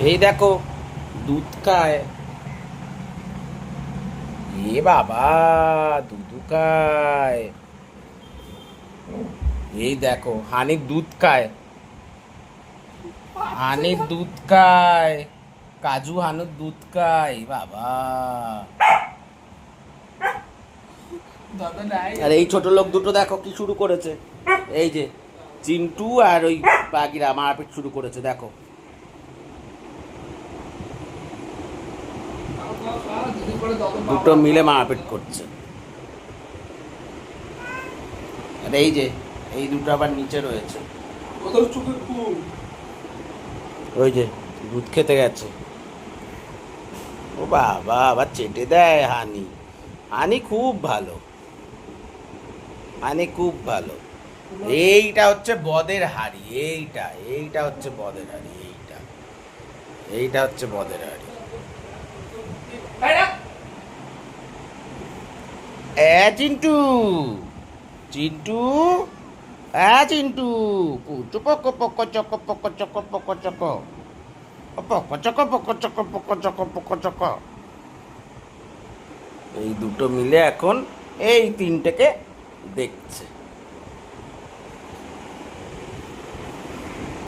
এই দেখো দুধ খায়। এ বাবা, দুধু খায়। এই দেখো হানির দুধ খায়। হানির দুধ খায়। কাজু হানুর দুধ খায় বাবা। আর এই ছোট লোক দুটো দেখো কি শুরু করেছে। এই যে চিন্টু আর ওই বাগিরা মারপিট শুরু করেছে দেখো। দুটো মিলে মারপিট করছে। আর এই যে এই দুটো আবার নিচে রয়েছে। ওই যে দুধ খেতে গেছে। ও বাবা, আবার চেটে দেয় হানি। হানি খুব ভালো। হানি খুব ভালো। এইটা হচ্ছে বদের হাড়ি। এইটা এইটা হচ্ছে বদের হাড়ি। এইটা এইটা হচ্ছে বদের হাড়ি। চিন্টু, চিন্টু, চিন্টু, পুচু পক পক চক পক চক পক চক পক চক পক চক পক চক পক চক। এই দুটো মিলে এখন এই তিনটেকে দেখছে।